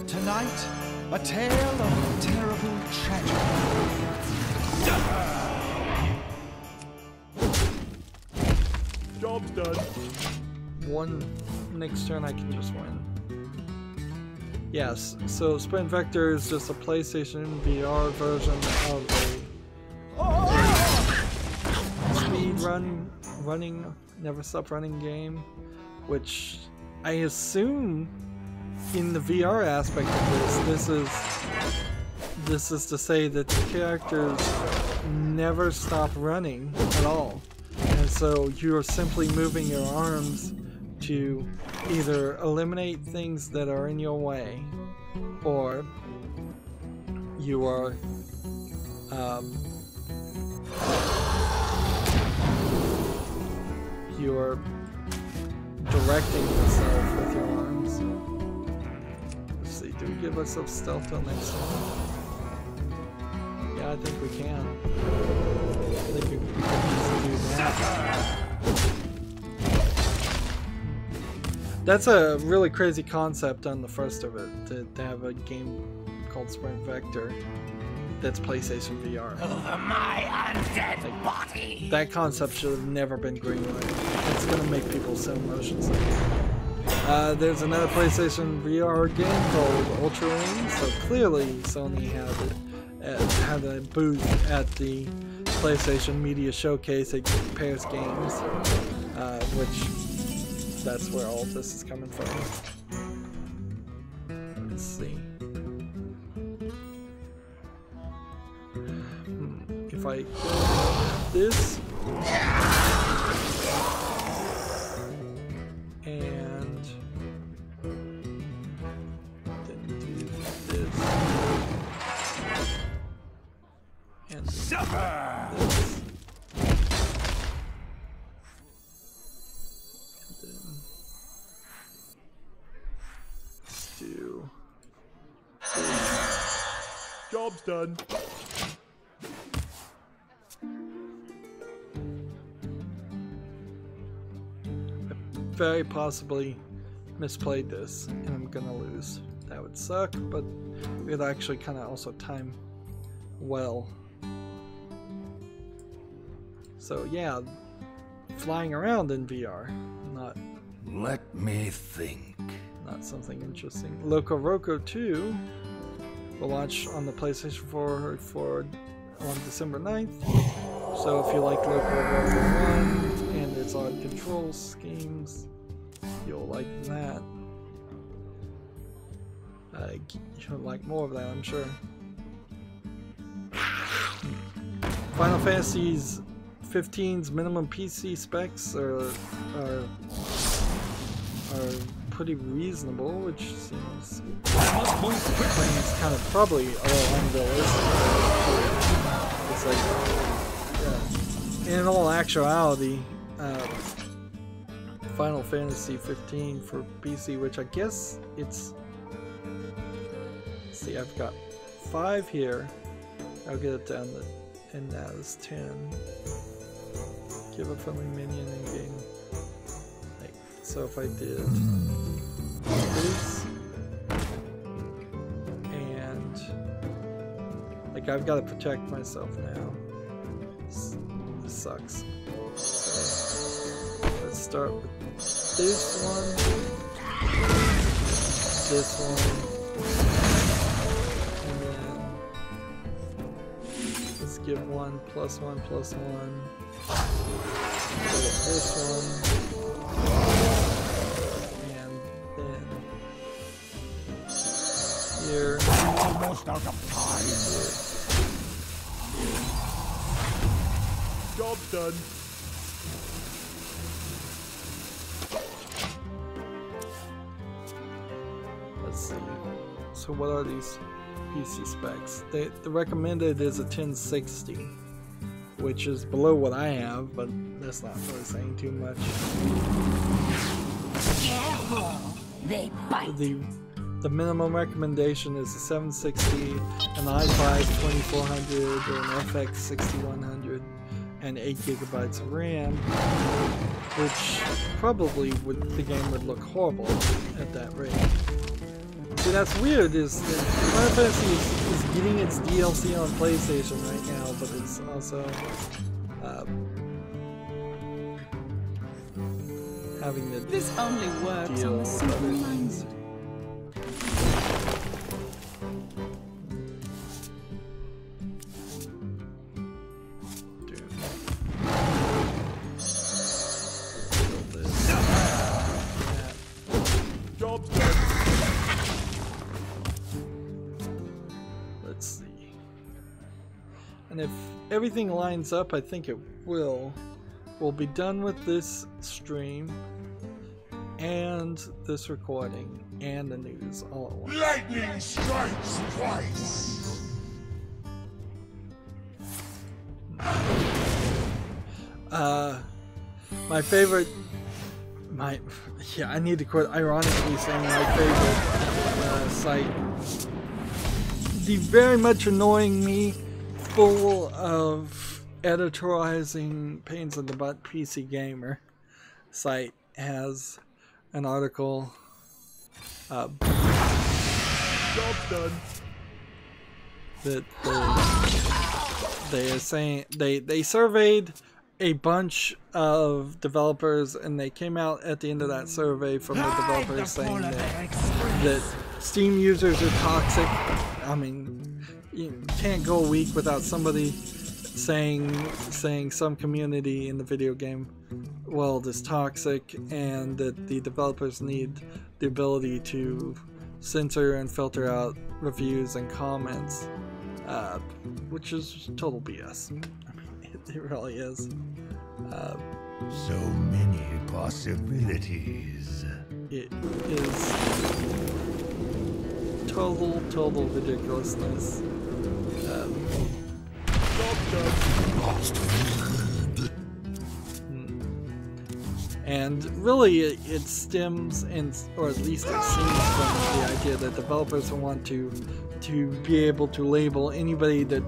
Tonight, a tale of terrible tragedy. Job's done. Next turn I can just win. Yes, so Sprint Vector is just a PlayStation VR version of a speed running, never stop running game, which I assume in the VR aspect of this is to say that the characters never stop running at all. And so you're simply moving your arms to either eliminate things that are in your way, or you are directing yourself with your arms. Let's see, do we give ourselves stealth till next time? Yeah, I think we can. I think we can just do that. That's a really crazy concept on the first of it, to have a game called Sprint Vector that's PlayStation VR. Over my undead body. That concept should have never been greenlit. It's gonna make people so motion sick. There's another PlayStation VR game called Ultra Wings, so clearly Sony had a booth at the PlayStation Media Showcase. It compares games, which that's where all this is coming from. Let's see. If I go this and then do this and this. Job's done. Very possibly misplayed this and I'm gonna lose. That would suck, but it would actually kind of also time well. So yeah, flying around in VR, not Let me think. not something interesting. Loco Roco 2 will launch on the PlayStation 4 on December 9th. So if you like Loco Roco 1 and its odd control schemes, you'll like that. You'll like more of that, I'm sure. Final Fantasy's 15's minimum PC specs are pretty reasonable, which seems kind of probably a little unrealistic. It's like, yeah. In all actuality, Final Fantasy 15 for PC, which I guess it's. Let's see, I've got 5 here. I'll get it down to, and that is 10. Give a friendly minion in game. Like, so if I did this, and like I've got to protect myself now. This sucks. So, let's start with this one, and then let's give 1 plus 1 plus 1. Go to this one, and then here. Almost out of time. Job's done. Let's see. So what are these PC specs? The recommended is a 1060, which is below what I have, but that's not really saying too much. Careful, they bite. The minimum recommendation is a 760, an i5 2400, or an FX 6100, and 8 gigabytes of RAM, which probably the game would look horrible at that rate. See, that's weird, is that Final Fantasy is getting its DLC on PlayStation right now, but it's also having the This only works deal on the with simple other minded. things. Job's done. Let's see. And if everything lines up, I think it will. We'll be done with this stream and this recording and the news all at once. Lightning strikes twice. My favorite. I need to quit ironically saying my favorite site. The very much annoying me, full of editorializing pains in the butt PC Gamer site has an article. Job's done. That they are saying they surveyed a bunch of developers, and they came out at the end of that survey from the developers saying that Steam users are toxic. I mean, you can't go a week without somebody saying some community in the video game world is toxic, and that the developers need the ability to censor and filter out reviews and comments, which is total BS. It really is. So many possibilities. It is total ridiculousness. And really it stems, or at least it seems, from the idea that developers want to be able to label anybody that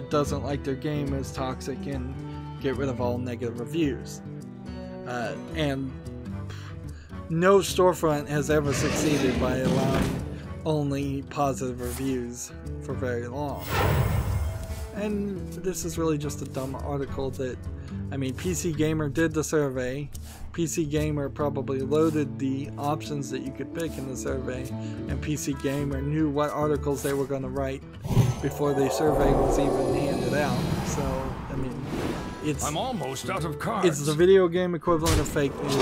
doesn't like their game as toxic and get rid of all negative reviews. And no storefront has ever succeeded by allowing only positive reviews for very long. And this is really just a dumb article that, I mean, PC Gamer did the survey. PC Gamer probably loaded the options that you could pick in the survey, and PC Gamer knew what articles they were going to write before the survey was even handed out. So, I mean, I'm almost out of cards. It's the video game equivalent of fake news.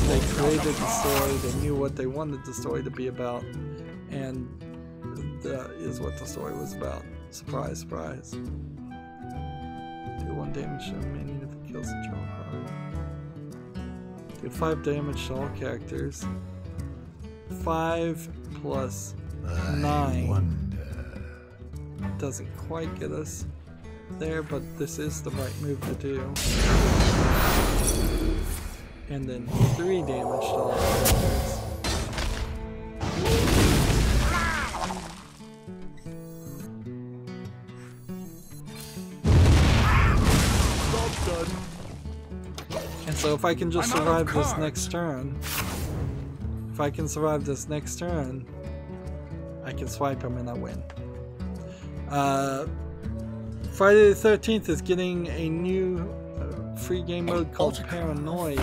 They created the story, they knew what they wanted the story to be about, and that is what the story was about. Surprise, surprise. Do 1 damage to a minion if it kills the draw card. Do 5 damage to all characters. 5 plus 9 doesn't quite get us there, but this is the right move to do. And then 3 damage to all characters. And so if I can just survive this next turn, I can swipe him and I win. Friday the 13th is getting a new free game mode called Paranoia.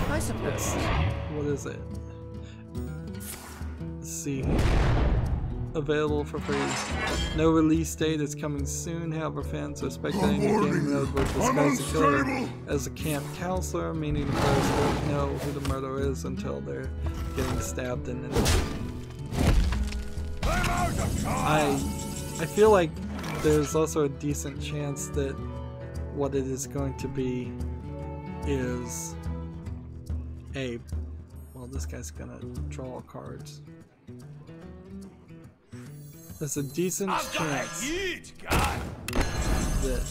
I suppose. What is it? Let's see. Available for free. No release date, is coming soon. However, fans are speculating the game mode will disguise the killer as a camp counselor, meaning the players won't know who the murderer is until they're getting stabbed in the I feel like there's also a decent chance that what it is going to be is well, this guy's gonna draw cards. There's a decent chance that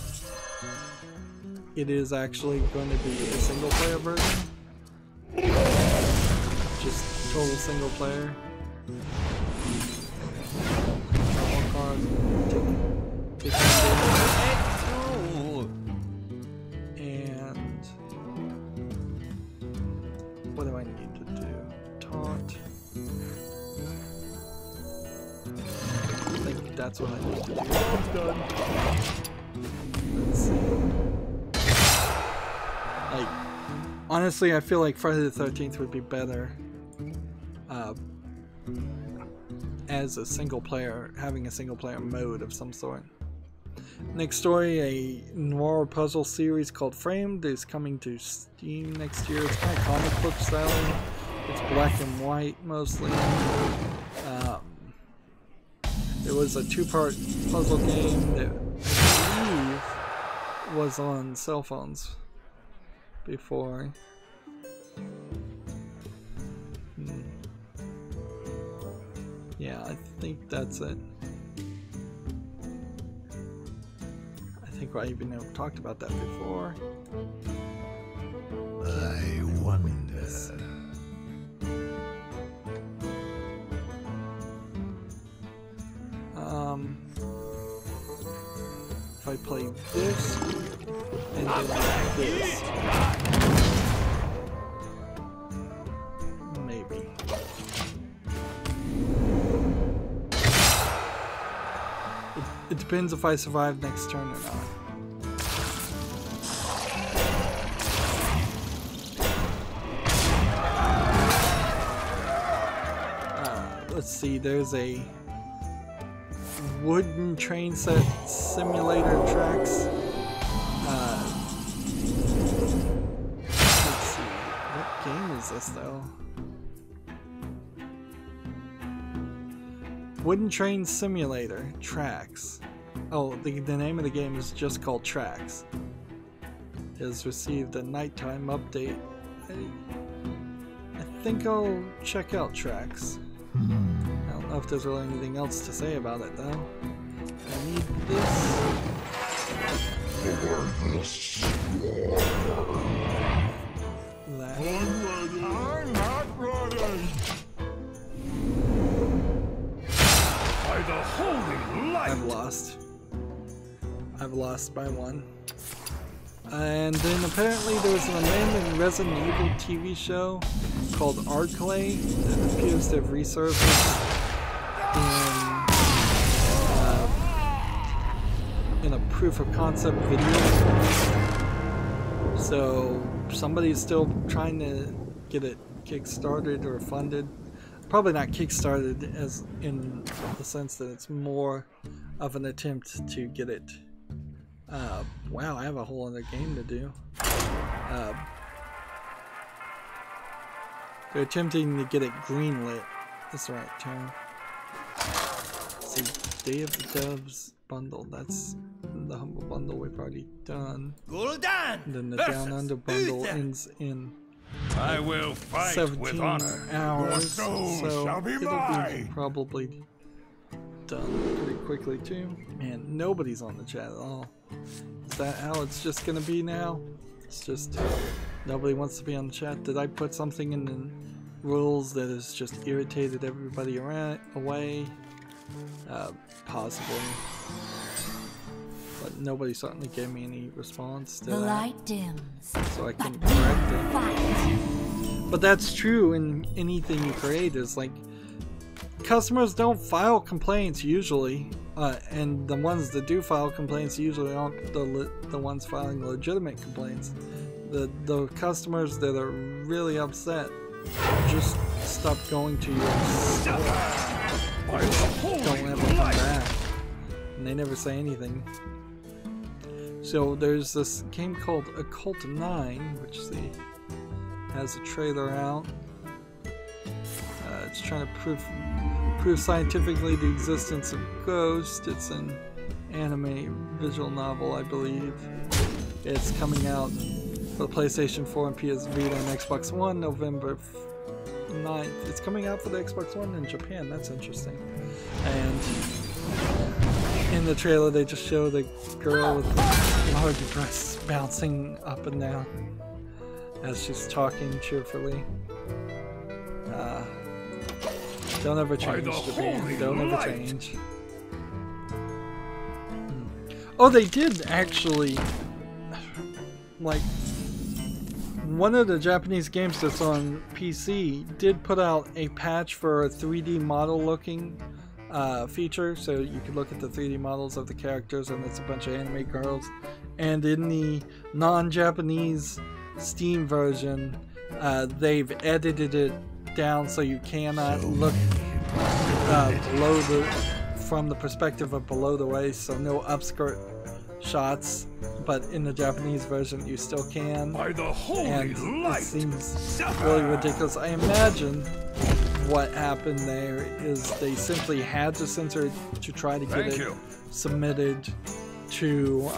it is actually going to be a single player version. Just total single player. Draw a card, take and what do I need to do? Taunt. I think that's what I need to do. I'm done. Let's see. Like, honestly, I feel like Friday the 13th would be better as a single player, having a single player mode of some sort. Next story, a noir puzzle series called Framed is coming to Steam next year. It's kind of comic book style. It's black and white mostly. It was a 2-part puzzle game that I believe was on cell phones before. Yeah, I think that's it. I think I even have talked about that before. I wonder. If I play this and then this, maybe. It depends if I survive next turn or not. let's see, there's a wooden train set simulator tracks. Let's see, what game is this though? Wooden Train Simulator Tracks. Oh, the name of the game is just called Tracks. It has received a nighttime update. I think I'll check out Tracks. I don't know if there's really anything else to say about it though. I need this. That. I'm not ready. By the holy light. I've lost by one. And then apparently there was an abandoned Resident Evil TV show called Arclay that appears to have resurfaced in a proof of concept video. So somebody's still trying to get it kickstarted or funded. Probably not kickstarted as in the sense that it's more of an attempt to get it. Wow, I have a whole other game to do. They're attempting to get it greenlit. That's the right term. See, Day of the Doves bundle. That's the Humble bundle we've already done. Gul'dan And then the Down Under bundle ends in I will fight 17 with honor. hours, soul so shall be it'll mine. be probably done pretty quickly too. And nobody's on the chat at all. Is that how it's just gonna be now? It's just nobody wants to be on the chat. Did I put something in the rules that has just irritated everybody away? Possibly. But nobody certainly gave me any response to The that. light dims. So I can correct it. But that's true in anything you create. Is like customers don't file complaints usually, and the ones that do file complaints usually aren't the ones filing legitimate complaints. The customers that are really upset just stop going to your store. Don't ever come back, and they never say anything. So there's this game called Occult 9, which has a trailer out. It's trying to prove scientifically the existence of ghosts. It's an anime visual novel, I believe. It's coming out for the PlayStation 4 and PS Vita and Xbox One November 9th. It's coming out for the Xbox One in Japan. That's interesting. And in the trailer they just show the girl with the large breasts bouncing up and down as she's talking cheerfully. Don't ever change, Japan. Don't ever change. Oh, they did actually. Like, one of the Japanese games that's on PC did put out a patch for a 3D model looking feature, so you could look at the 3D models of the characters, and it's a bunch of anime girls. And in the non-Japanese Steam version, they've edited it down so you cannot look from the perspective of below the waist, so no upskirt shots, but in the Japanese version you still can. By the holy and light. it seems really ridiculous. I imagine what happened there is they simply had to censor it to try to get it submitted to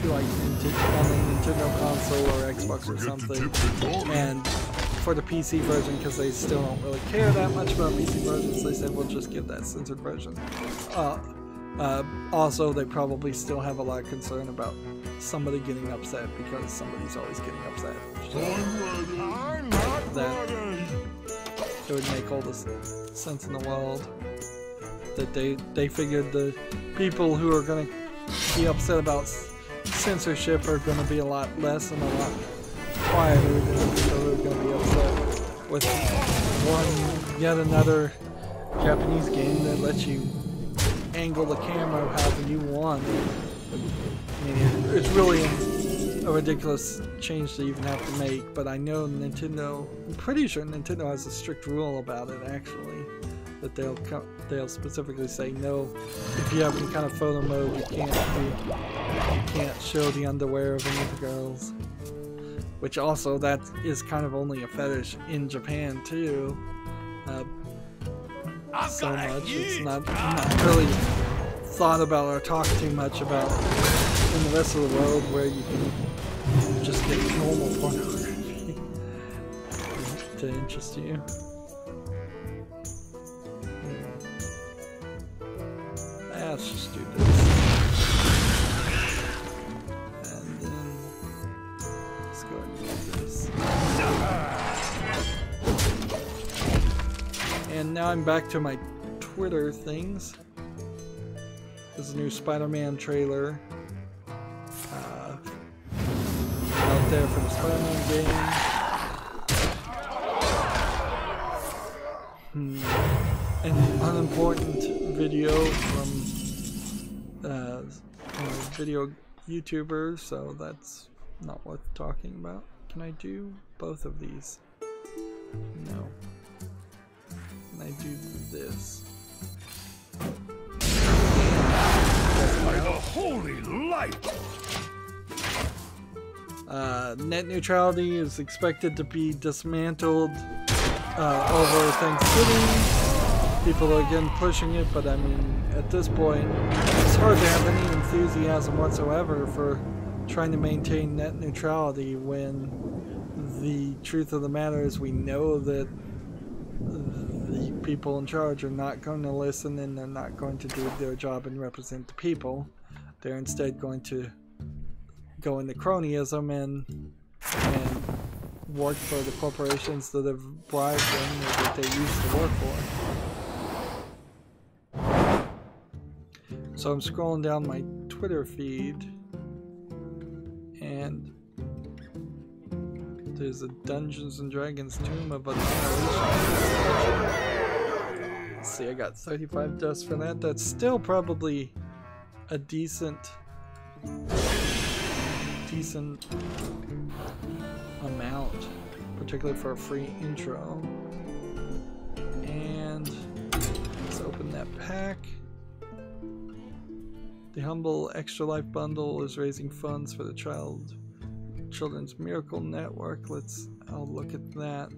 like on the Nintendo console or Xbox or something, and for the PC version, because they still don't really care that much about PC versions, they said we'll just give that censored version. Also, they probably still have a lot of concern about somebody getting upset, because somebody's always getting upset. So that it would make all the sense in the world that they figured the people who are going to be upset about censorship are going to be a lot less and a lot quieter than the people who are going to be upset with yet another Japanese game that lets you angle the camera however you want. I mean, it's really a ridiculous change to even have to make, but I know Nintendo, I'm pretty sure Nintendo has a strict rule about it actually. that they'll specifically say no. If you have any kind of photo mode, you can't show the underwear of any of the girls. Which also, that is kind of only a fetish in Japan too. So much. It's not really thought about or talked too much about in the rest of the world, where you can just get normal pornography to interest you. Let's just do this. And then let's go ahead and do this. And now I'm back to my Twitter things. There's a new Spider-Man trailer out there for the Spider-Man game. An unimportant video from a video YouTuber, so that's not worth talking about. Can I do both of these? No. Can I do this? By the holy light! Net neutrality is expected to be dismantled over Thanksgiving. People are again pushing it, but I mean, at this point, it's hard to have any enthusiasm whatsoever for trying to maintain net neutrality when the truth of the matter is we know that the people in charge are not going to listen, and they're not going to do their job and represent the people. They're instead going to go into cronyism and work for the corporations that have bribed them or that they used to work for. So I'm scrolling down my Twitter feed, and there's a Dungeons and Dragons Tomb of Annihilation. Let's see, I got 35 dust for that. That's still probably a decent amount, particularly for a free intro. And let's open that pack. The Humble Extra Life Bundle is raising funds for the Children's Miracle Network. I'll look at that.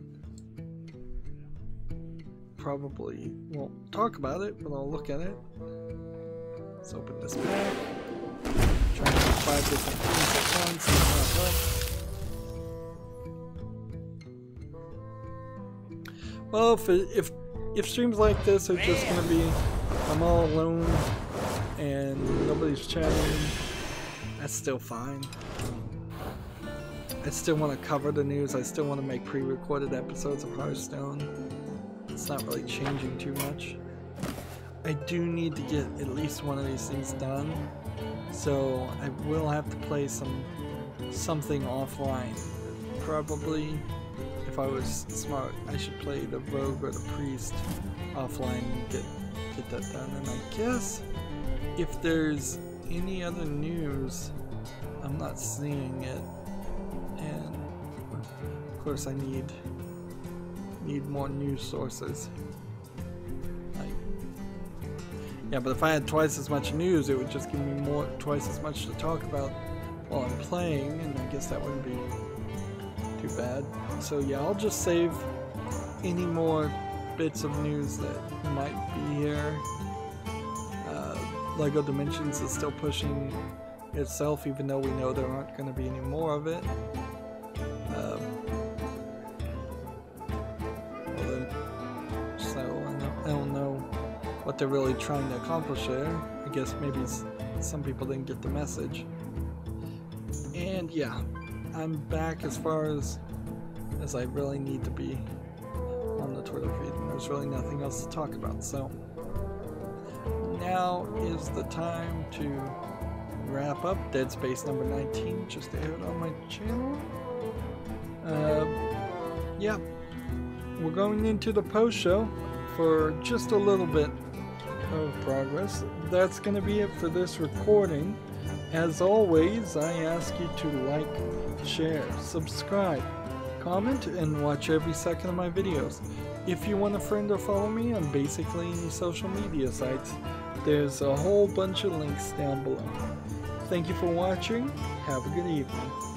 Probably won't talk about it, but I'll look at it. Let's open this pack. Try to do 5 different things at once. Well, if streams like this are just gonna be I'm all alone and nobody's chatting, that's still fine. I still want to cover the news. I still want to make pre-recorded episodes of Hearthstone. It's not really changing too much. I do need to get at least one of these things done, so I will have to play something offline. Probably, if I was smart, I should play the Rogue or the Priest offline and get that done. And I guess if there's any other news, I'm not seeing it, and of course I need more news sources. Yeah, but if I had twice as much news, it would just give me twice as much to talk about while I'm playing, and I guess that wouldn't be too bad. So yeah, I'll just save any more bits of news that might be here. LEGO Dimensions is still pushing itself, even though we know there aren't going to be any more of it. So I don't know what they're really trying to accomplish there. I guess maybe some people didn't get the message. And yeah, I'm back as far as I really need to be on the Twitter feed, and there's really nothing else to talk about. So now is the time to wrap up Dead Space number 19, just aired on my channel. Yeah, we're going into the post-show for just a little bit of progress. That's going to be it for this recording. As always, I ask you to like, share, subscribe, comment, and watch every second of my videos. if you want a friend or follow me on basically any social media sites, there's a whole bunch of links down below. Thank you for watching. Have a good evening.